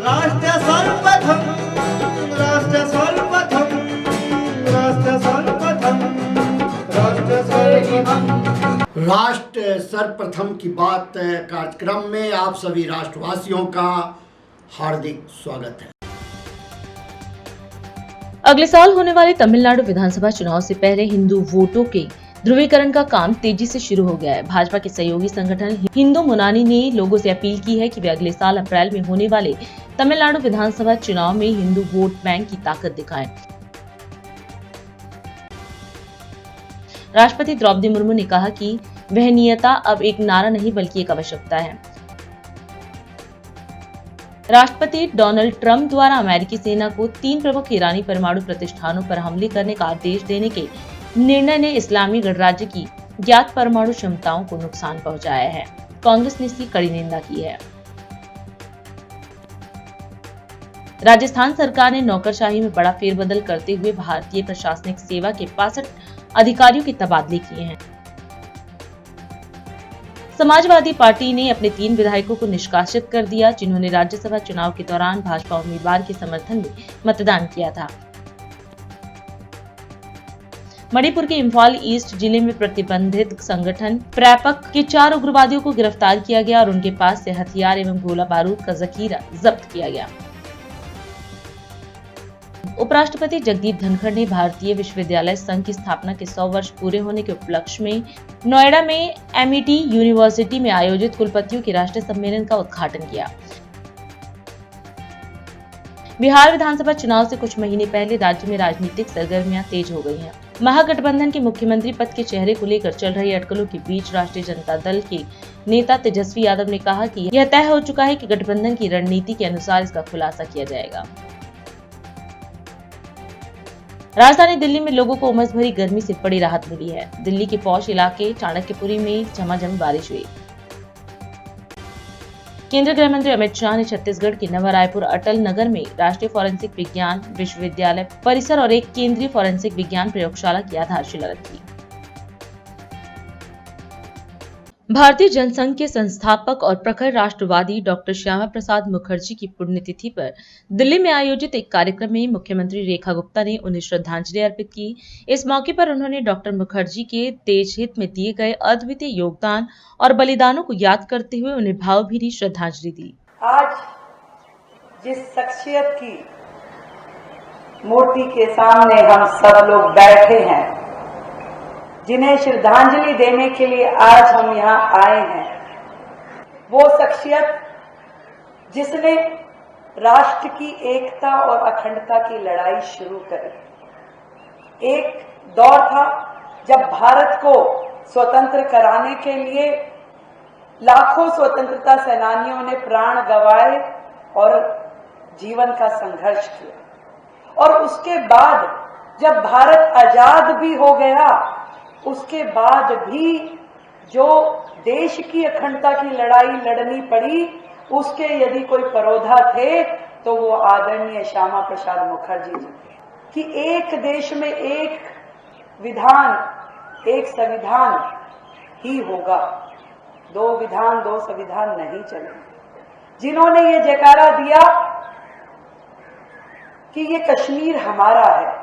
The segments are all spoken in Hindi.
राष्ट्र सर्वप्रथम, राष्ट्र सर्वप्रथम, राष्ट्र सर्वप्रथम, राष्ट्र सर्वप्रथम। राष्ट्र सर्वप्रथम की बात कार्यक्रम में आप सभी राष्ट्रवासियों का हार्दिक स्वागत है। अगले साल होने वाले तमिलनाडु विधानसभा चुनाव से पहले हिंदू वोटों के ध्रुवीकरण का काम तेजी से शुरू हो गया है। भाजपा के सहयोगी संगठन हिंदू मुनानी ने लोगों से अपील की है कि वे अगले साल अप्रैल में होने वाले तमिलनाडु विधानसभा चुनाव में हिंदू वोट बैंक की ताकत दिखाएं। राष्ट्रपति द्रौपदी मुर्मू ने कहा कि वहनीयता अब एक नारा नहीं बल्कि एक आवश्यकता है। राष्ट्रपति डोनाल्ड ट्रंप द्वारा अमेरिकी सेना को 3 प्रमुख ईरानी परमाणु प्रतिष्ठानों पर हमले करने का आदेश देने के निर्णय ने इस्लामी गणराज्य की ज्ञात परमाणु क्षमताओं को नुकसान पहुंचाया है। कांग्रेस ने इसकी कड़ी निंदा की है। राजस्थान सरकार ने नौकरशाही में बड़ा फेरबदल करते हुए भारतीय प्रशासनिक सेवा के 65 अधिकारियों के तबादले किए हैं। समाजवादी पार्टी ने अपने 3 विधायकों को निष्कासित कर दिया, जिन्होंने राज्यसभा चुनाव के दौरान भाजपा उम्मीदवार के समर्थन में मतदान किया था। मणिपुर के इम्फाल ईस्ट जिले में प्रतिबंधित संगठन प्रैपक के 4 उग्रवादियों को गिरफ्तार किया गया और उनके पास से हथियार एवं गोला बारूद का जखीरा जब्त किया गया। उपराष्ट्रपति जगदीप धनखड़ ने भारतीय विश्वविद्यालय संघ की स्थापना के 100 वर्ष पूरे होने के उपलक्ष्य में नोएडा में एमईटी यूनिवर्सिटी में आयोजित कुलपतियों के राष्ट्रीय सम्मेलन का उद्घाटन किया। बिहार विधानसभा चुनाव से कुछ महीने पहले राज्य में राजनीतिक सरगर्मियां तेज हो गई हैं। महागठबंधन के मुख्यमंत्री पद के चेहरे को लेकर चल रही अटकलों के बीच राष्ट्रीय जनता दल के नेता तेजस्वी यादव ने कहा कि यह तय हो चुका है कि गठबंधन की रणनीति के अनुसार इसका खुलासा किया जाएगा। राजधानी दिल्ली में लोगों को उमस भरी गर्मी से बड़ी राहत मिली है। दिल्ली के पौष इलाके चाणक्यपुरी में झमाझम बारिश हुई। केंद्रीय गृह मंत्री अमित शाह ने छत्तीसगढ़ के नवा रायपुर अटल नगर में राष्ट्रीय फोरेंसिक विज्ञान विश्वविद्यालय परिसर और एक केंद्रीय फोरेंसिक विज्ञान प्रयोगशाला की आधारशिला रखी। भारतीय जनसंघ के संस्थापक और प्रखर राष्ट्रवादी डॉक्टर श्यामा प्रसाद मुखर्जी की पुण्यतिथि पर दिल्ली में आयोजित एक कार्यक्रम में मुख्यमंत्री रेखा गुप्ता ने उन्हें श्रद्धांजलि अर्पित की। इस मौके पर उन्होंने डॉक्टर मुखर्जी के देश हित में दिए गए अद्वितीय योगदान और बलिदानों को याद करते हुए उन्हें भावभीनी श्रद्धांजलि दी। आज जिस शख्सियत की मूर्ति के सामने हम सब लोग बैठे हैं, जिन्हें श्रद्धांजलि देने के लिए आज हम यहाँ आए हैं, वो शख्सियत जिसने राष्ट्र की एकता और अखंडता की लड़ाई शुरू करी। एक दौर था जब भारत को स्वतंत्र कराने के लिए लाखों स्वतंत्रता सेनानियों ने प्राण गंवाए और जीवन का संघर्ष किया, और उसके बाद जब भारत आजाद भी हो गया, उसके बाद भी जो देश की अखंडता की लड़ाई लड़नी पड़ी, उसके यदि कोई परोधा थे तो वो आदरणीय श्यामा प्रसाद मुखर्जी जी थे। कि एक देश में एक विधान, एक संविधान ही होगा, 2 विधान 2 संविधान नहीं चलेंगे। जिन्होंने ये जयकारा दिया कि ये कश्मीर हमारा है,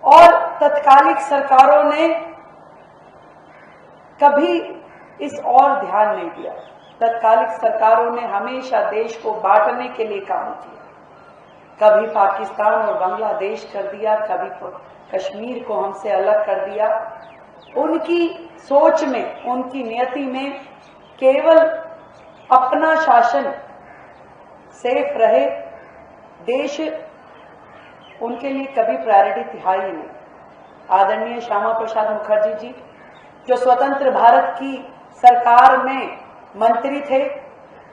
और तत्कालिक सरकारों ने कभी इस और ध्यान नहीं दिया। तत्कालिक सरकारों ने हमेशा देश को बांटने के लिए काम किया। कभी पाकिस्तान और बांग्लादेश कर दिया, कभी कश्मीर को हमसे अलग कर दिया। उनकी सोच में, उनकी नियति में केवल अपना शासन सेफ रहे, देश उनके लिए कभी प्रायोरिटी था ही नहीं। आदरणीय श्यामा प्रसाद मुखर्जी जी जो स्वतंत्र भारत की सरकार में मंत्री थे,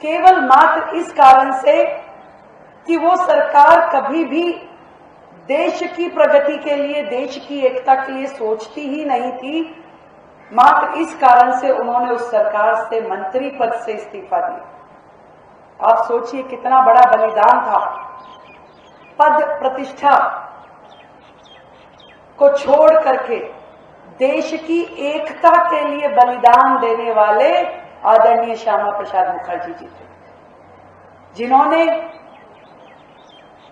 केवल मात्र इस कारण से कि वो सरकार कभी भी देश की प्रगति के लिए, देश की एकता के लिए सोचती ही नहीं थी। मात्र इस कारण से उन्होंने उस सरकार से मंत्री पद से इस्तीफा दिया। आप सोचिए कितना बड़ा बलिदान था। पद प्रतिष्ठा को छोड़ करके देश की एकता के लिए बलिदान देने वाले आदरणीय श्यामा प्रसाद मुखर्जी जी थे। जिन्होंने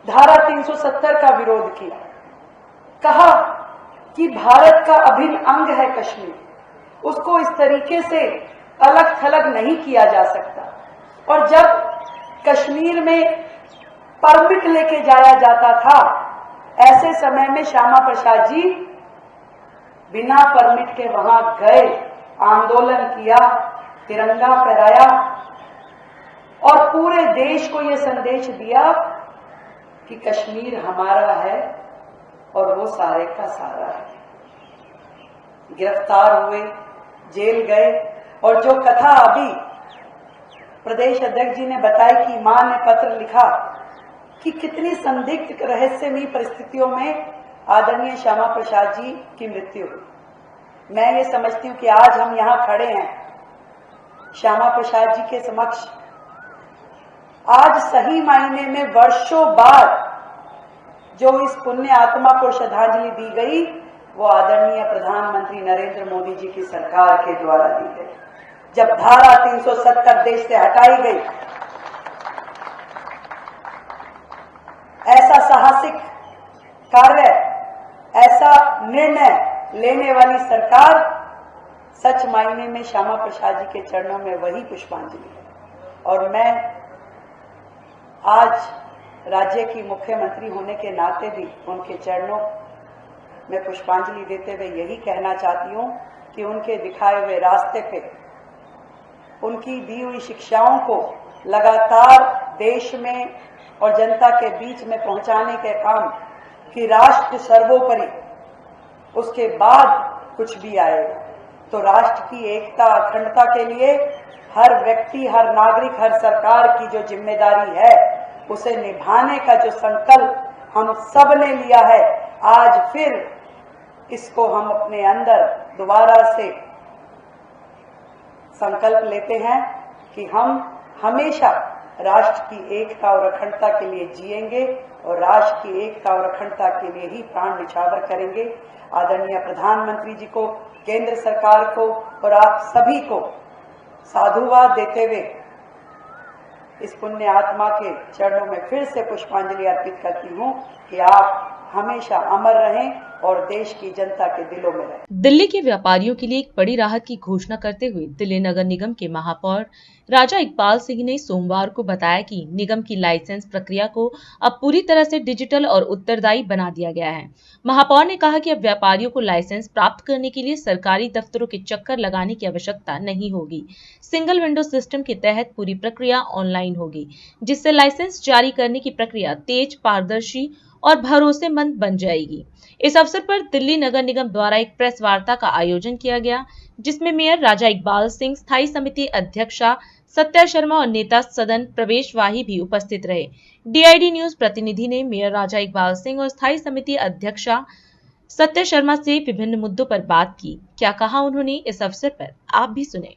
धारा 370 का विरोध किया, कहा कि भारत का अभिन्न अंग है कश्मीर, उसको इस तरीके से अलग थलग नहीं किया जा सकता। और जब कश्मीर में परमिट लेके जाया जाता था, ऐसे समय में श्यामा प्रसाद जी बिना परमिट के वहां गए, आंदोलन किया, तिरंगा फहराया और पूरे देश को यह संदेश दिया कि कश्मीर हमारा है और वो सारे का सारा है। गिरफ्तार हुए, जेल गए, और जो कथा अभी प्रदेश अध्यक्ष जी ने बताई कि मां ने पत्र लिखा कि कितनी संदिग्ध रहस्यमयी परिस्थितियों में आदरणीय श्यामा प्रसाद जी की मृत्यु हुई। मैं ये समझती हूँ कि आज हम यहाँ खड़े हैं श्यामा प्रसाद जी के समक्ष, आज सही मायने में वर्षों बाद जो इस पुण्य आत्मा को श्रद्धांजलि दी गई, वो आदरणीय प्रधानमंत्री नरेंद्र मोदी जी की सरकार के द्वारा दी गई। जब धारा 370 देश से हटाई गई, ऐसा साहसिक कार्य, ऐसा निर्णय लेने वाली सरकार सच मायने में श्यामा प्रसाद जी के चरणों में वही पुष्पांजलि है। और मैं आज राज्य की मुख्यमंत्री होने के नाते भी उनके चरणों में पुष्पांजलि देते हुए यही कहना चाहती हूं कि उनके दिखाए हुए रास्ते पे, उनकी दी हुई शिक्षाओं को लगातार देश में और जनता के बीच में पहुंचाने के काम कि राष्ट्र सर्वोपरि, उसके बाद कुछ भी आएगा। तो राष्ट्र की एकता अखंडता के लिए हर व्यक्ति, हर नागरिक, हर सरकार की जो जिम्मेदारी है, उसे निभाने का जो संकल्प हम सब ने लिया है, आज फिर इसको हम अपने अंदर दोबारा से संकल्प लेते हैं कि हम हमेशा राष्ट्र की एकता और अखंडता के लिए जिएंगे और राष्ट्र की एकता और अखंडता के लिए ही प्राण निछावर करेंगे। आदरणीय प्रधानमंत्री जी को, केंद्र सरकार को और आप सभी को साधुवाद देते हुए इस पुण्य आत्मा के चरणों में फिर से पुष्पांजलि अर्पित करती हूँ कि आप हमेशा अमर रहें और देश की जनता के दिलों में रहें। दिल्ली के व्यापारियों के लिए एक बड़ी राहत की घोषणा करते हुए दिल्ली नगर निगम के महापौर राजा इकबाल सिंह ने सोमवार को बताया कि निगम की लाइसेंस प्रक्रिया को अब पूरी तरह से डिजिटल और उत्तरदायी बना दिया गया है। महापौर ने कहा कि अब व्यापारियों को लाइसेंस प्राप्त करने के लिए सरकारी दफ्तरों के चक्कर लगाने की आवश्यकता नहीं होगी। सिंगल विंडो सिस्टम के तहत पूरी प्रक्रिया ऑनलाइन होगी, जिससे लाइसेंस जारी करने की प्रक्रिया तेज, पारदर्शी और भरोसेमंद बन जाएगी। इस अवसर पर दिल्ली नगर निगम द्वारा एक प्रेस वार्ता का आयोजन किया गया, जिसमें मेयर राजा इकबाल सिंह, स्थायी समिति अध्यक्षा सत्या शर्मा और नेता सदन प्रवेश वाही भी उपस्थित रहे। DID न्यूज प्रतिनिधि ने मेयर राजा इकबाल सिंह और स्थायी समिति अध्यक्षा सत्या शर्मा से विभिन्न मुद्दों पर बात की। क्या कहा उन्होंने, इस अवसर पर आप भी सुने।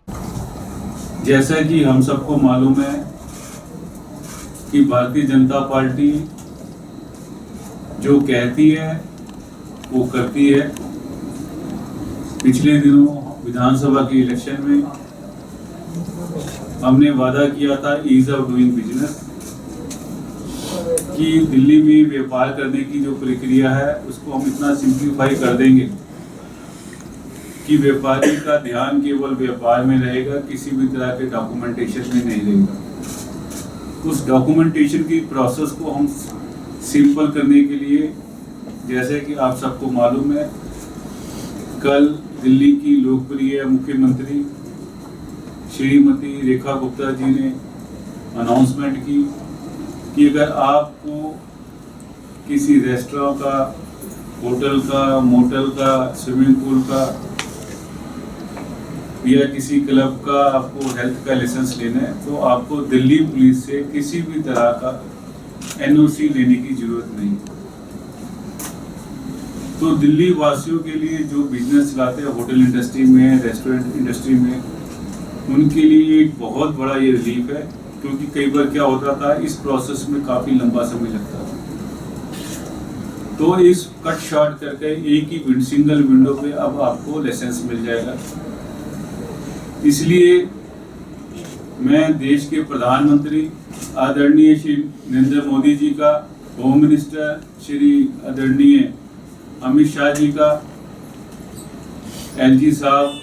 जैसा कि हम सबको मालूम है कि भारतीय जनता पार्टी जो कहती है वो करती है। पिछले दिनों विधानसभा के इलेक्शन में हमने वादा किया था ईज ऑफ डूइंग बिजनेस कि दिल्ली में व्यापार करने की जो प्रक्रिया है उसको हम इतना सिंप्लीफाई कर देंगे कि व्यापारी का ध्यान केवल व्यापार में रहेगा, किसी भी तरह के डॉक्यूमेंटेशन में नहीं रहेगा। उस डॉक्यूमेंटेशन की प्रोसेस को हम सिंपल करने के लिए, जैसे कि आप सबको मालूम है, कल दिल्ली की लोकप्रिय मुख्यमंत्री श्रीमती रेखा गुप्ता जी ने अनाउंसमेंट की कि अगर आपको किसी रेस्टोरेंट का, होटल का, मोटल का, स्विमिंग पूल का या किसी क्लब का आपको हेल्थ का लाइसेंस लेना है, तो आपको दिल्ली पुलिस से किसी भी तरह का NOC लेने की जरूरत नहीं। तो दिल्ली वासियों के लिए जो बिजनेस चलाते हैं होटल इंडस्ट्री में, रेस्टोरेंट इंडस्ट्री में, उनके लिए एक बहुत बड़ा ये रिलीफ है, क्योंकि कई बार क्या होता था, इस प्रोसेस में काफ़ी लंबा समय लगता था। तो इस कट शॉर्ट करके एक ही सिंगल विंडो पे अब आपको लाइसेंस मिल जाएगा। इसलिए मैं देश के प्रधानमंत्री आदरणीय श्री नरेंद्र मोदी जी का, होम मिनिस्टर श्री आदरणीय अमित शाह जी का, एलजी साहब,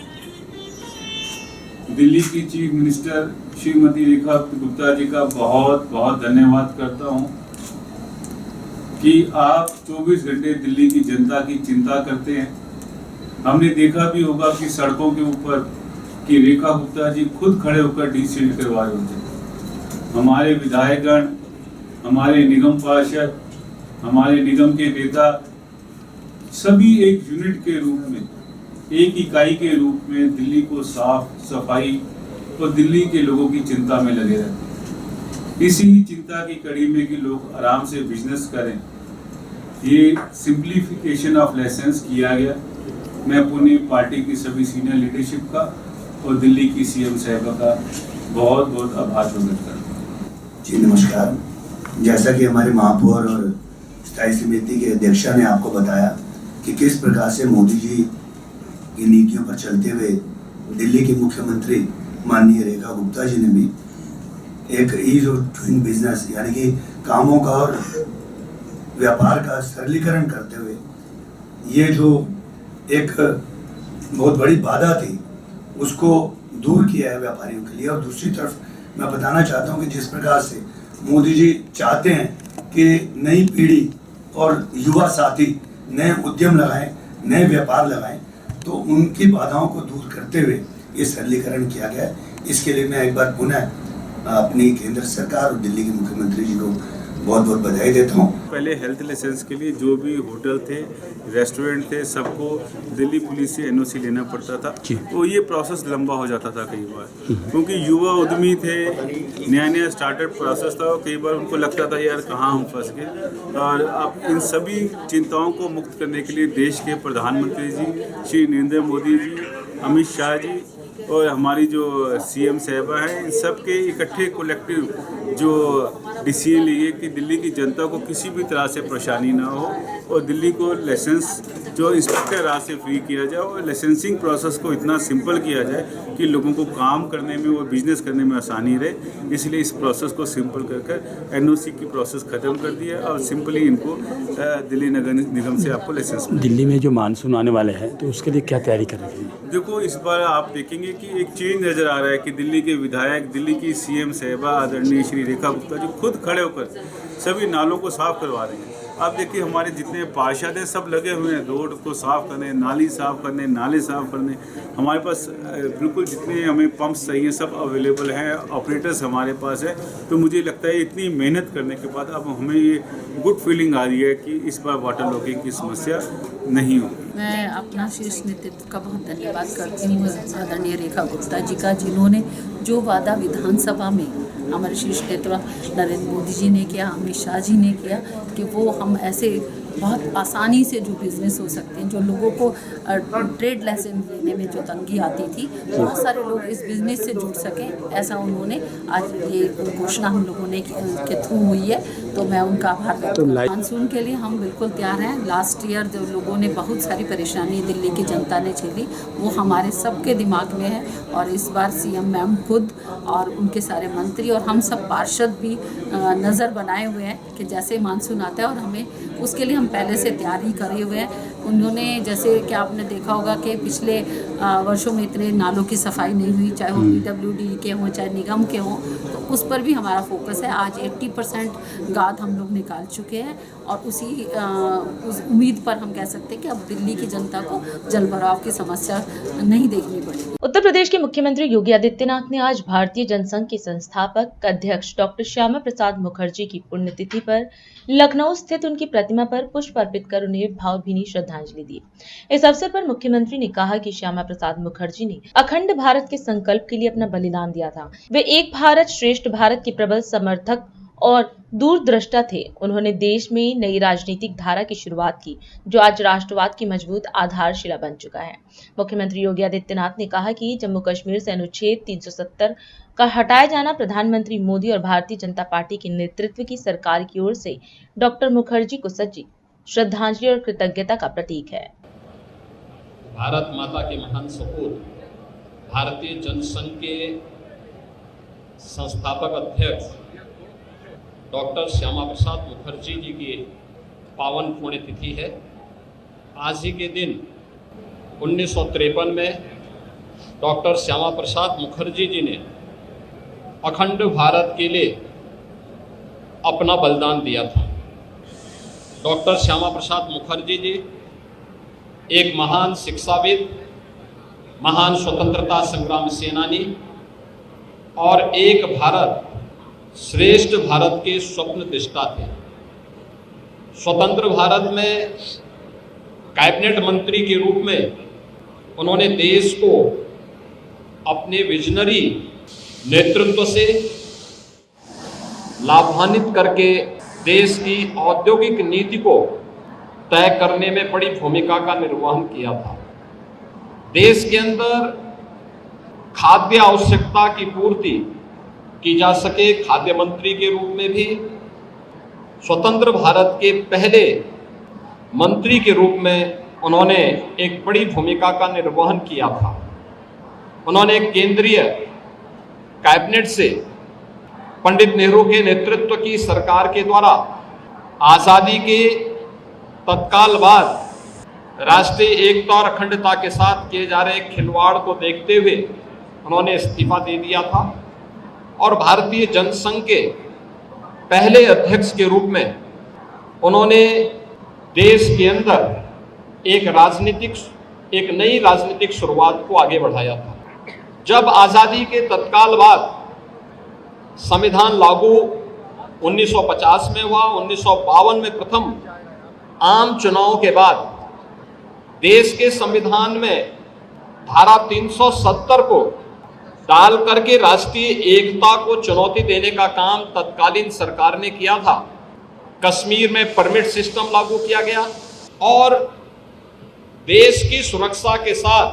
दिल्ली की चीफ मिनिस्टर श्रीमती रेखा गुप्ता जी का बहुत बहुत धन्यवाद करता हूं कि आप 24 घंटे दिल्ली की जनता की चिंता करते हैं। हमने देखा भी होगा कि सड़कों के ऊपर कि रेखा गुप्ता जी खुद खड़े होकर डीसील्ड करवाए होते। हमारे विधायकगण, हमारे निगम पार्षद, हमारे निगम के नेता सभी एक यूनिट के रूप में, एक इकाई के रूप में दिल्ली को साफ सफाई और दिल्ली के लोगों की चिंता में लगे रहते। इसी चिंता की कड़ी में कि लोग आराम से बिजनेस करें, ये सिंप्लीफिकेशन ऑफ लाइसेंस किया गया। मैं पुणे पार्टी की सभी सीनियर लीडरशिप का और दिल्ली की सीएम साहिबा का बहुत बहुत आभार प्रकट करता हूँ। जी नमस्कार। जैसा कि हमारे महापौर और स्थायी समिति के अध्यक्षा ने आपको बताया कि किस प्रकार से मोदी जी की नीतियों पर चलते हुए दिल्ली के मुख्यमंत्री माननीय रेखा गुप्ता जी ने भी एक ईज ऑफ डूइंग बिजनेस यानी कि कामों का और व्यापार का सरलीकरण करते हुए ये जो एक बहुत बड़ी बाधा थी उसको दूर किया है व्यापारियों के लिए। और दूसरी तरफ मैं बताना चाहता हूँ कि जिस प्रकार से मोदी जी चाहते हैं कि नई पीढ़ी और युवा साथी नए उद्यम लगाएं, नए व्यापार लगाएं, तो उनकी बाधाओं को दूर करते हुए ये सरलीकरण किया गया है। इसके लिए मैं एक बार पुनः अपनी केंद्र सरकार और दिल्ली के मुख्यमंत्री जी को बहुत बहुत बधाई देता हूँ। पहले हेल्थ लाइसेंस के लिए जो भी होटल थे, रेस्टोरेंट थे, सबको दिल्ली पुलिस से एनओसी लेना पड़ता था। तो ये प्रोसेस लंबा हो जाता था कई बार, क्योंकि युवा उद्यमी थे, नया नया स्टार्टअप प्रोसेस था। कई बार उनको लगता था यार कहाँ हम फंस गए। और अब इन सभी चिंताओं को मुक्त करने के लिए देश के प्रधानमंत्री जी श्री नरेंद्र मोदी जी, अमित शाह जी और हमारी जो सीएम साहिबा हैं, इन सब के इकट्ठे कलेक्टिव जो डिसीजन लिए कि दिल्ली की जनता को किसी भी तरह से परेशानी ना हो और दिल्ली को लाइसेंस जो इंस्पेक्टर राज से फ्री किया जाए और लाइसेंसिंग प्रोसेस को इतना सिंपल किया जाए कि लोगों को काम करने में और बिजनेस करने में आसानी रहे। इसलिए इस प्रोसेस को सिंपल कर एनओसी की प्रोसेस ख़त्म कर दिया और सिंपली इनको दिल्ली नगर निगम से आपको लाइसेंस। दिल्ली में जो मानसून आने वाले हैं तो उसके लिए क्या तैयारी कर रही है? देखो, इस बार आप देखेंगे कि एक चेंज नज़र आ रहा है कि दिल्ली के विधायक, दिल्ली की सीएम साहिबा आदरणीय श्री रेखा गुप्ता जी खुद खड़े होकर सभी नालों को साफ करवा रहे हैं। आप देखिए हमारे जितने पार्षद हैं सब लगे हुए हैं रोड को साफ करने, नाली साफ करने, नाले साफ करने। हमारे पास बिल्कुल जितने हमें पंप्स चाहिए सब अवेलेबल हैं, ऑपरेटर्स हमारे पास है। तो मुझे लगता है इतनी मेहनत करने के बाद अब हमें ये गुड फीलिंग आ रही है कि इस बार वाटर लॉकिंग की समस्या नहीं होगी। मैं अपना शीर्ष नेतृत्व का बहुत धन्यवाद करती हूँ आदरणीय रेखा गुप्ता जी का, जिन्होंने जो वादा विधानसभा में हमारे शीर्ष नेतृत्व नरेंद्र मोदी जी ने किया, अमित शाह जी ने किया कि वो हम ऐसे बहुत आसानी से जो बिज़नेस हो सकते हैं, जो लोगों को ट्रेड लाइसेंस लेने में जो तंगी आती थी, बहुत सारे लोग इस बिज़नेस से जुड़ सकें, ऐसा उन्होंने आज ये घोषणा हम लोगों ने के थ्रू हुई है। तो मैं उनका आभार व्यक्त करती हूँ। मानसून के लिए हम बिल्कुल तैयार हैं। लास्ट ईयर जो लोगों ने बहुत सारी परेशानी दिल्ली की जनता ने झेली, वो हमारे सबके दिमाग में है। और इस बार सीएम मैम खुद और उनके सारे मंत्री और हम सब पार्षद भी नज़र बनाए हुए हैं कि जैसे मानसून आता है, और हमें उसके लिए हम पहले से तैयारी करे हुए हैं। उन्होंने जैसे कि आपने देखा होगा कि पिछले वर्षों में इतने नालों की सफाई नहीं हुई, चाहे वो PWD के हों चाहे निगम के हों, तो उस पर भी हमारा फोकस है। आज 80% गाद हम लोग निकाल चुके हैं और उस उम्मीद पर हम कह सकते हैं कि अब दिल्ली की जनता को जल भराव की समस्या नहीं देखनी पड़ेगी। उत्तर प्रदेश के मुख्यमंत्री योगी आदित्यनाथ ने आज भारतीय जनसंघ के संस्थापक अध्यक्ष डॉक्टर श्यामा प्रसाद मुखर्जी की पुण्यतिथि पर लखनऊ स्थित उनकी प्रतिमा पर पुष्प अर्पित कर उन्हें भावभीनी श्रद्धांजलि दी। इस अवसर पर मुख्यमंत्री ने कहा कि श्यामा प्रसाद मुखर्जी ने अखंड भारत के संकल्प के लिए अपना बलिदान दिया था। वे एक भारत श्रेष्ठ भारत के प्रबल समर्थक और दूरदृष्टा थे। उन्होंने देश में नई राजनीतिक धारा की शुरुआत की, जो आज राष्ट्रवाद की मजबूत आधारशिला बन चुका है। मुख्यमंत्री योगी आदित्यनाथ ने कहा कि जम्मू कश्मीर से अनुच्छेद 370 का हटाया जाना प्रधानमंत्री मोदी और भारतीय जनता पार्टी के नेतृत्व की सरकार की ओर से डॉक्टर मुखर्जी को सच्ची श्रद्धांजलि और कृतज्ञता का प्रतीक है। भारत माता के महान सपूत भारतीय जनसंघ के संस्थापक अध्यक्ष डॉक्टर श्यामा प्रसाद मुखर्जी जी की पावन पुण्यतिथि है। आज ही के दिन 1953 में डॉक्टर श्यामा प्रसाद मुखर्जी जी ने अखंड भारत के लिए अपना बलिदान दिया था। डॉक्टर श्यामा प्रसाद मुखर्जी जी एक महान शिक्षाविद, महान स्वतंत्रता संग्राम सेनानी और एक भारत श्रेष्ठ भारत के स्वप्न दृष्टा थे। स्वतंत्र भारत में कैबिनेट मंत्री के रूप में उन्होंने देश को अपने विजनरी नेतृत्व से लाभान्वित करके देश की औद्योगिक नीति को तय करने में बड़ी भूमिका का निर्वहन किया था। देश के अंदर खाद्य आवश्यकता की पूर्ति की जा सके, खाद्य मंत्री के रूप में भी स्वतंत्र भारत के पहले मंत्री के रूप में उन्होंने एक बड़ी भूमिका का निर्वहन किया था। उन्होंने केंद्रीय कैबिनेट से पंडित नेहरू के नेतृत्व की सरकार के द्वारा आज़ादी के तत्काल बाद राष्ट्रीय एकता और अखंडता के साथ किए जा रहे खिलवाड़ को देखते हुए उन्होंने इस्तीफा दे दिया था और भारतीय जनसंघ के पहले अध्यक्ष के रूप में उन्होंने देश के अंदर एक नई राजनीतिक शुरुआत को आगे बढ़ाया था। जब आज़ादी के तत्काल बाद संविधान लागू 1950 में हुआ, 1952 में प्रथम आम चुनाव के बाद देश के संविधान में धारा 370 को डाल करके राष्ट्रीय एकता को चुनौती देने का काम तत्कालीन सरकार ने किया था। कश्मीर में परमिट सिस्टम लागू किया गया और देश की सुरक्षा के साथ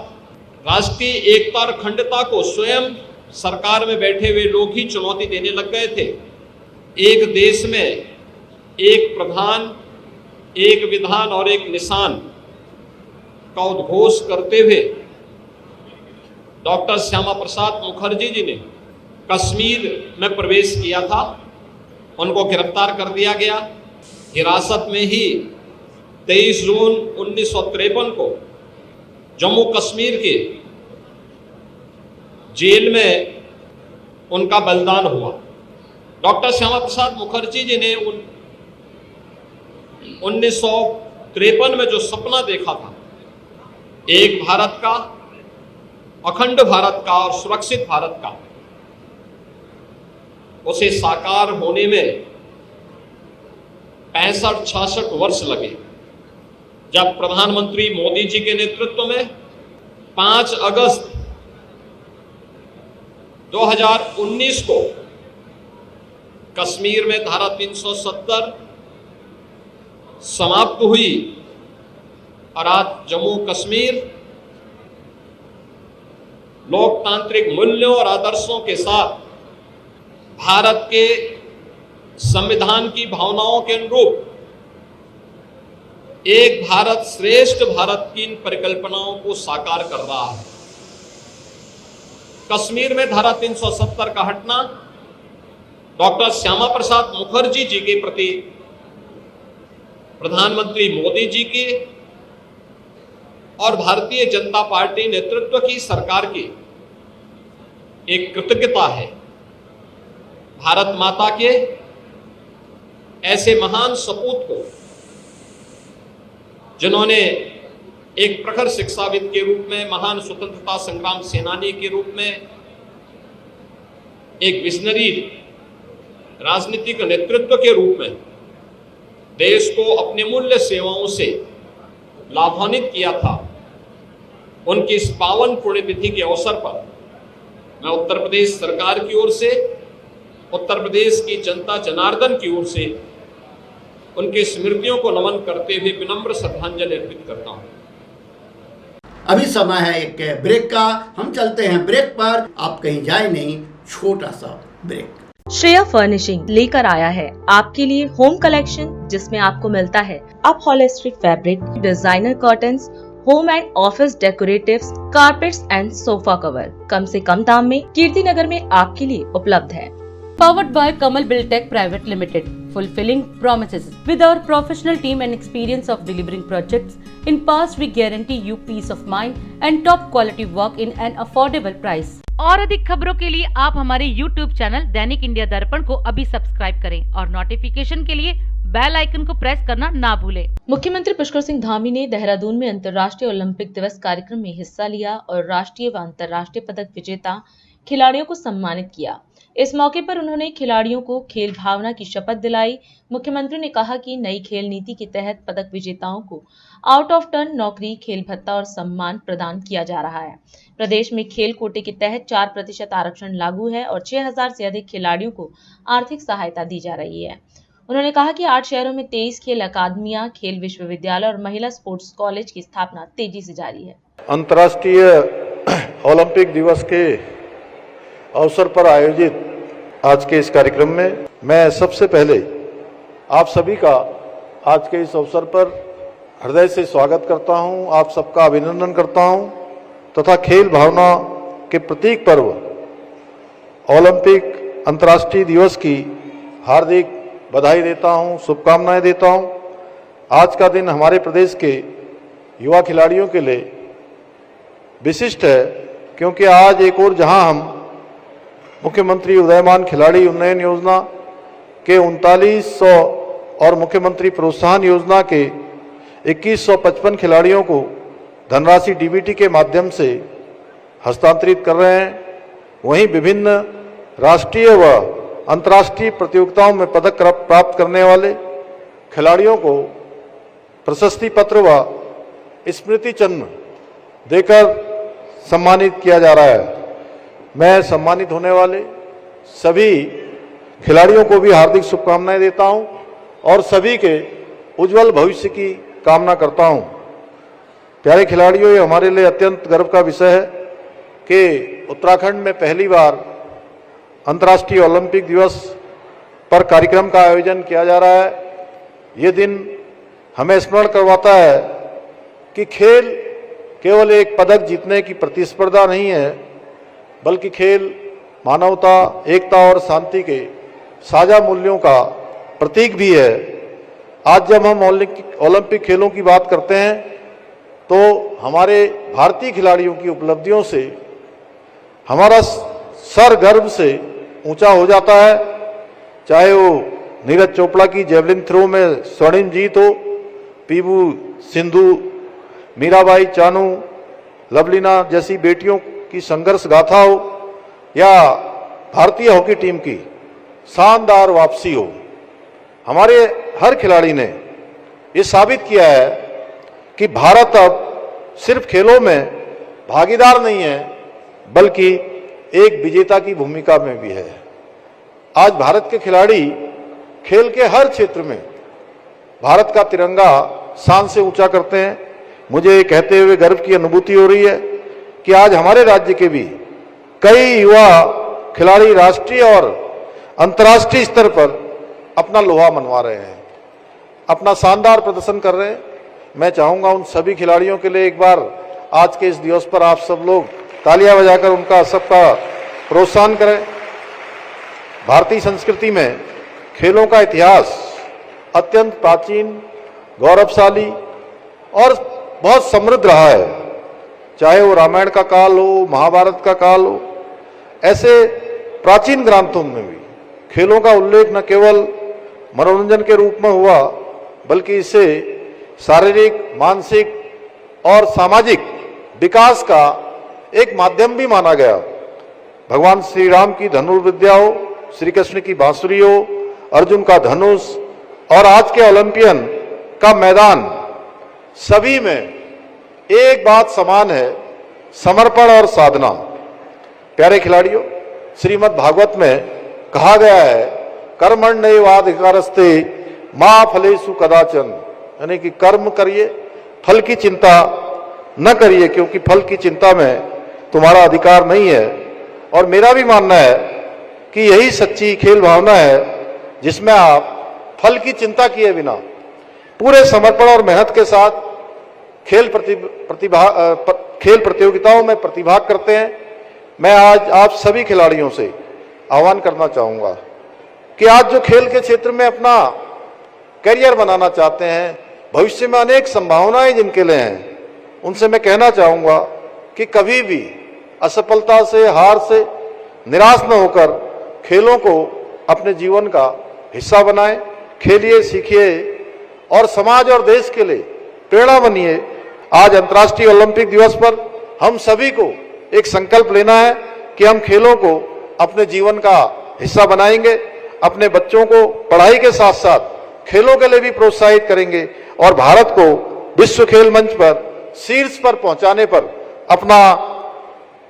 राष्ट्रीय एकता और अखंडता को स्वयं सरकार में बैठे हुए लोग ही चुनौती देने लग गए थे। एक देश में एक प्रधान, एक विधान और एक निशान का उद्घोष करते हुए डॉक्टर श्यामा प्रसाद मुखर्जी जी ने कश्मीर में प्रवेश किया था। उनको गिरफ्तार कर दिया गया। हिरासत में ही 23 जून 1953 को जम्मू कश्मीर के जेल में उनका बलिदान हुआ। डॉक्टर श्यामा प्रसाद मुखर्जी जी ने 1953 में जो सपना देखा था, एक भारत का, अखंड भारत का और सुरक्षित भारत का, उसे साकार होने में 65-66 वर्ष लगे। जब प्रधानमंत्री मोदी जी के नेतृत्व में 5 अगस्त 2019 को कश्मीर में धारा 370 समाप्त हुई और आज जम्मू कश्मीर लोकतांत्रिक मूल्यों और आदर्शों के साथ भारत के संविधान की भावनाओं के अनुरूप एक भारत श्रेष्ठ भारत की इन परिकल्पनाओं को साकार कर रहा है। कश्मीर में धारा 370 का हटना डॉक्टर श्यामा प्रसाद मुखर्जी जी के प्रति प्रधानमंत्री मोदी जी की और भारतीय जनता पार्टी नेतृत्व की सरकार की एक कृतज्ञता है। भारत माता के ऐसे महान सपूत को, जिन्होंने एक प्रखर शिक्षाविद के रूप में, महान स्वतंत्रता संग्राम सेनानी के रूप में, एक विजनरी राजनीतिक नेतृत्व के रूप में देश को अपने मूल्य सेवाओं से लाभान्वित किया था, उनकी इस पावन पुण्यतिथि के अवसर पर मैं उत्तर प्रदेश सरकार की ओर से, उत्तर प्रदेश की जनता जनार्दन की ओर से उनकी स्मृतियों को नमन करते हुए विनम्र श्रद्धांजलि अर्पित करता हूं। अभी समय है एक ब्रेक का। हम चलते हैं ब्रेक पर, आप कहीं जाए नहीं, छोटा सा ब्रेक। श्रेया फर्निशिंग लेकर आया है आपके लिए होम कलेक्शन, जिसमें आपको मिलता है upholstery fabric, designer curtains, home and office decoratives, carpets and sofa cover कम से कम दाम में कीर्ति नगर में आपके लिए उपलब्ध है। Powered by Kamal Buildtech Private Limited, fulfilling promises. With our professional team and experience of delivering projects, in past we guarantee you peace of mind and top quality work in an affordable price. और अधिक खबरों के लिए आप हमारे YouTube चैनल दैनिक इंडिया दर्पण को अभी सब्सक्राइब करें और नोटिफिकेशन के लिए बेल आइकन को प्रेस करना ना भूलें। मुख्यमंत्री पुष्कर सिंह धामी ने देहरादून में अंतर्राष्ट्रीय ओलंपिक दिवस कार्यक्रम में हिस्सा लिया और राष्ट्रीय व अंतर्राष्ट्रीय पदक विजेता खिलाड़ियों को सम्मानित किया। इस मौके पर उन्होंने खिलाड़ियों को खेल भावना की शपथ दिलाई। मुख्यमंत्री ने कहा कि नई खेल नीति के तहत पदक विजेताओं को आउट ऑफ टर्न नौकरी, खेल भत्ता और सम्मान प्रदान किया जा रहा है। प्रदेश में खेल कोटे के तहत 4% आरक्षण लागू है और 6000 से अधिक खिलाड़ियों को आर्थिक सहायता दी जा रही है। उन्होंने कहा कि 8 शहरों में 23 खेल अकादमियां, खेल विश्वविद्यालय और महिला स्पोर्ट्स कॉलेज की स्थापना तेजी से जारी है। अंतर्राष्ट्रीय ओलंपिक दिवस के अवसर पर आयोजित आज के इस कार्यक्रम में मैं सबसे पहले आप सभी का आज के इस अवसर पर हृदय से स्वागत करता हूं, आप सबका अभिनंदन करता हूं तथा खेल भावना के प्रतीक पर्व ओलंपिक अंतर्राष्ट्रीय दिवस की हार्दिक बधाई देता हूं, शुभकामनाएं देता हूं। आज का दिन हमारे प्रदेश के युवा खिलाड़ियों के लिए विशिष्ट है, क्योंकि आज एक और जहां हम मुख्यमंत्री उदयमान खिलाड़ी उन्नयन योजना के 3900 और मुख्यमंत्री प्रोत्साहन योजना के 2155 खिलाड़ियों को धनराशि डीबीटी के माध्यम से हस्तांतरित कर रहे हैं, वहीं विभिन्न राष्ट्रीय व अंतर्राष्ट्रीय प्रतियोगिताओं में पदक प्राप्त करने वाले खिलाड़ियों को प्रशस्ति पत्र व स्मृति चिन्ह देकर सम्मानित किया जा रहा है। मैं सम्मानित होने वाले सभी खिलाड़ियों को भी हार्दिक शुभकामनाएं देता हूं और सभी के उज्जवल भविष्य की कामना करता हूं। प्यारे खिलाड़ियों, ये हमारे लिए अत्यंत गर्व का विषय है कि उत्तराखंड में पहली बार अंतर्राष्ट्रीय ओलंपिक दिवस पर कार्यक्रम का आयोजन किया जा रहा है। ये दिन हमें स्मरण करवाता है कि खेल केवल एक पदक जीतने की प्रतिस्पर्धा नहीं है, बल्कि खेल मानवता, एकता और शांति के साझा मूल्यों का प्रतीक भी है। आज जब हम ओलंपिक खेलों की बात करते हैं तो हमारे भारतीय खिलाड़ियों की उपलब्धियों से हमारा सर गर्व से ऊंचा हो जाता है। चाहे वो नीरज चोपड़ा की जेवलिन थ्रो में स्वर्णिम जीत हो, पीवी सिंधु, मीराबाई चानू, लवलीना जैसी बेटियों की संघर्ष गाथा हो, या भारतीय हॉकी टीम की शानदार वापसी हो, हमारे हर खिलाड़ी ने ये साबित किया है कि भारत अब सिर्फ खेलों में भागीदार नहीं है, बल्कि एक विजेता की भूमिका में भी है। आज भारत के खिलाड़ी खेल के हर क्षेत्र में भारत का तिरंगा शान से ऊंचा करते हैं। मुझे ये कहते हुए गर्व की अनुभूति हो रही है कि आज हमारे राज्य के भी कई युवा खिलाड़ी राष्ट्रीय और अंतर्राष्ट्रीय स्तर पर अपना लोहा मनवा रहे हैं, अपना शानदार प्रदर्शन कर रहे हैं। मैं चाहूंगा उन सभी खिलाड़ियों के लिए एक बार आज के इस दिवस पर आप सब लोग तालियां बजाकर उनका सबका प्रोत्साहन करें। भारतीय संस्कृति में खेलों का इतिहास अत्यंत प्राचीन, गौरवशाली और बहुत समृद्ध रहा है। चाहे वो रामायण का काल हो, महाभारत का काल हो, ऐसे प्राचीन ग्रंथों में भी खेलों का उल्लेख न केवल मनोरंजन के रूप में हुआ, बल्कि इसे शारीरिक, मानसिक और सामाजिक विकास का एक माध्यम भी माना गया। भगवान श्री राम की धनुर्विद्या हो, श्री कृष्ण की बांसुरी हो, अर्जुन का धनुष और आज के ओलंपियन का मैदान, सभी में एक बात समान है, समर्पण और साधना। प्यारे खिलाड़ियों, श्रीमद् भागवत में कहा गया है, कर्मण्येवाधिकारस्ते मा फलेषु कदाचन, यानी कि कर्म करिए, फल की चिंता न करिए, क्योंकि फल की चिंता में तुम्हारा अधिकार नहीं है। और मेरा भी मानना है कि यही सच्ची खेल भावना है, जिसमें आप फल की चिंता किए बिना पूरे समर्पण और मेहनत के साथ खेल खेल प्रतियोगिताओं में प्रतिभाग करते हैं। मैं आज आप सभी खिलाड़ियों से आह्वान करना चाहूँगा कि आज जो खेल के क्षेत्र में अपना करियर बनाना चाहते हैं, भविष्य में अनेक संभावनाएं जिनके लिए हैं, उनसे मैं कहना चाहूँगा कि कभी भी असफलता से, हार से निराश न होकर खेलों को अपने जीवन का हिस्सा बनाएं। खेलिए, सीखिए और समाज और देश के लिए प्रेरणा बनिए। आज अंतर्राष्ट्रीय ओलंपिक दिवस पर हम सभी को एक संकल्प लेना है कि हम खेलों को अपने जीवन का हिस्सा बनाएंगे, अपने बच्चों को पढ़ाई के साथ साथ खेलों के लिए भी प्रोत्साहित करेंगे और भारत को विश्व खेल मंच पर शीर्ष पर पहुंचाने पर अपना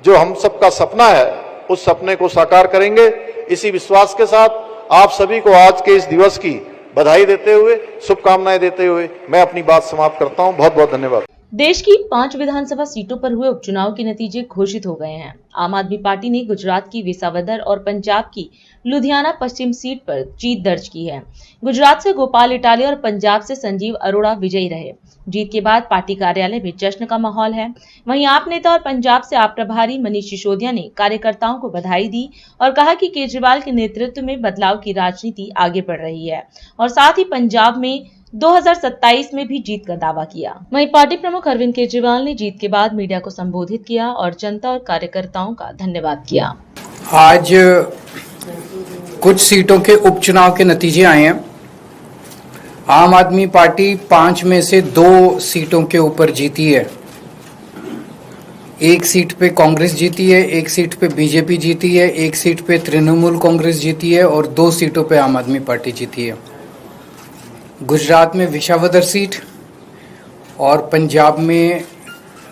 जो हम सबका सपना है उस सपने को साकार करेंगे। इसी विश्वास के साथ आप सभी को आज के इस दिवस की बधाई देते हुए, शुभकामनाएं देते हुए मैं अपनी बात समाप्त करता हूं। बहुत बहुत धन्यवाद। देश की 5 विधानसभा सीटों पर हुए उपचुनाव के नतीजे घोषित हो गए हैं। आम आदमी पार्टी ने गुजरात की विसावदर और पंजाब की लुधियाना पश्चिम सीट पर जीत दर्ज की है। गुजरात से गोपाल इटालिया और पंजाब से संजीव अरोड़ा विजयी रहे। जीत के बाद पार्टी कार्यालय में जश्न का माहौल है। वहीं आप नेता और पंजाब से आप प्रभारी मनीष सिसोदिया ने कार्यकर्ताओं को बधाई दी और कहा कि केजरीवाल के नेतृत्व में बदलाव की राजनीति आगे बढ़ रही है और साथ ही पंजाब में 2027 में भी जीत का दावा किया। वहीं पार्टी प्रमुख अरविंद केजरीवाल ने जीत के बाद मीडिया को संबोधित किया और जनता और कार्यकर्ताओं का धन्यवाद किया। आज कुछ सीटों के उपचुनाव के नतीजे आए हैं। आम आदमी पार्टी 5 में से 2 सीटों के ऊपर जीती है। 1 सीट पे कांग्रेस जीती है, 1 सीट पे बीजेपी जीती है, 1 सीट पे तृणमूल कांग्रेस जीती है और 2 सीटों पे आम आदमी पार्टी जीती है। गुजरात में विसावदर सीट और पंजाब में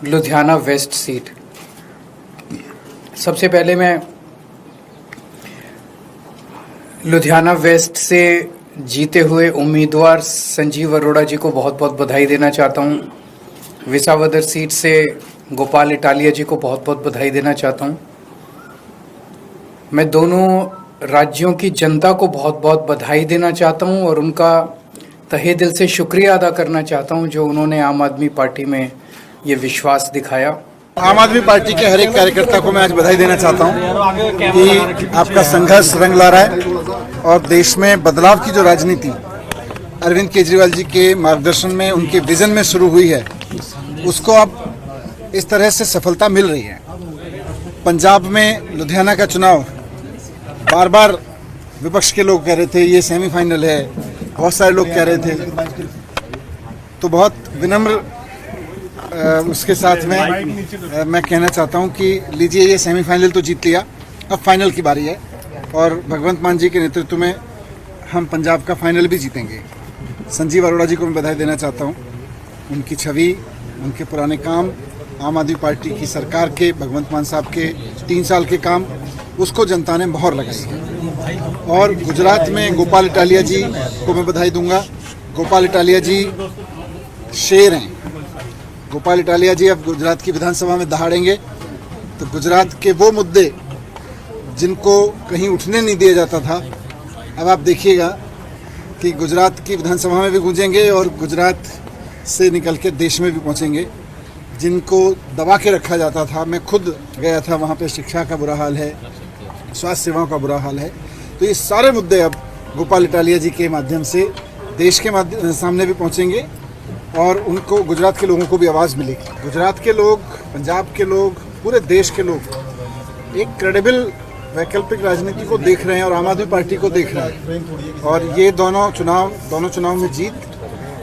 लुधियाना वेस्ट सीट। सबसे पहले मैं लुधियाना वेस्ट से जीते हुए उम्मीदवार संजीव अरोड़ा जी को बहुत बहुत बधाई देना चाहता हूं। विसावदर सीट से गोपाल इटालिया जी को बहुत बहुत बधाई देना चाहता हूं। मैं दोनों राज्यों की जनता को बहुत बहुत बधाई देना चाहता हूं और उनका तहे दिल से शुक्रिया अदा करना चाहता हूं जो उन्होंने आम आदमी पार्टी में ये विश्वास दिखाया। आम आदमी पार्टी के हर एक कार्यकर्ता को मैं आज बधाई देना चाहता हूं कि आपका संघर्ष रंग ला रहा है और देश में बदलाव की जो राजनीति अरविंद केजरीवाल जी के मार्गदर्शन में, उनके विजन में शुरू हुई है, उसको अब इस तरह से सफलता मिल रही है। पंजाब में लुधियाना का चुनाव बार बार विपक्ष के लोग कह रहे थे ये सेमीफाइनल है, बहुत सारे लोग कह रहे थे, तो बहुत विनम्र उसके साथ में मैं कहना चाहता हूं कि लीजिए ये सेमीफाइनल तो जीत लिया, अब फाइनल की बारी है और भगवंत मान जी के नेतृत्व में हम पंजाब का फाइनल भी जीतेंगे। संजीव अरोड़ा जी को मैं बधाई देना चाहता हूं। उनकी छवि, उनके पुराने काम, आम आदमी पार्टी की सरकार के, भगवंत मान साहब के 3 साल के काम, उसको जनता ने मोहर लगाई है। और गुजरात में गोपाल इटालिया जी को मैं बधाई दूंगा। गोपाल इटालिया जी शेर हैं। गोपाल इटालिया जी अब गुजरात की विधानसभा में दहाड़ेंगे तो गुजरात के वो मुद्दे जिनको कहीं उठने नहीं दिया जाता था, अब आप देखिएगा कि गुजरात की विधानसभा में भी गूंजेंगे और गुजरात से निकल के देश में भी पहुंचेंगे। जिनको दबा के रखा जाता था, मैं खुद गया था वहाँ पे, शिक्षा का बुरा हाल है, स्वास्थ्य सेवाओं का बुरा हाल है, तो ये सारे मुद्दे अब गोपाल इटालिया जी के माध्यम से देश के सामने भी पहुँचेंगे और उनको, गुजरात के लोगों को भी आवाज़ मिलेगी। गुजरात के लोग, पंजाब के लोग, पूरे देश के लोग एक क्रेडिबल वैकल्पिक राजनीति को देख रहे हैं और आम आदमी पार्टी को देख रहे हैं और ये दोनों चुनाव में जीत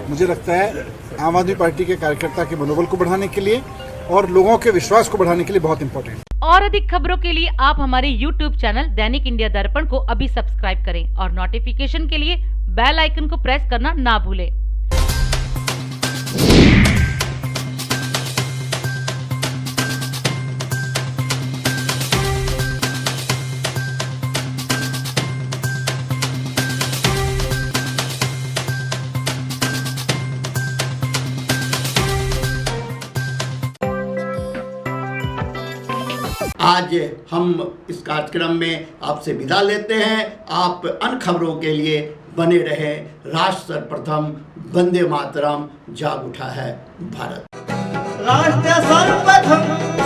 मुझे लगता है आम आदमी पार्टी के कार्यकर्ता के मनोबल को बढ़ाने के लिए और लोगों के विश्वास को बढ़ाने के लिए बहुत इम्पोर्टेंट। और अधिक खबरों के लिए आप हमारे YouTube चैनल दैनिक इंडिया दर्पण को अभी सब्सक्राइब करें और नोटिफिकेशन के लिए बेल आइकन को प्रेस करना ना भूलें। आज हम इस कार्यक्रम में आपसे विदा लेते हैं। आप अन्य खबरों के लिए बने रहें। राष्ट्र सर्वप्रथम, वंदे मातरम, जाग उठा है भारत। राष्ट्र सर्वप्रथम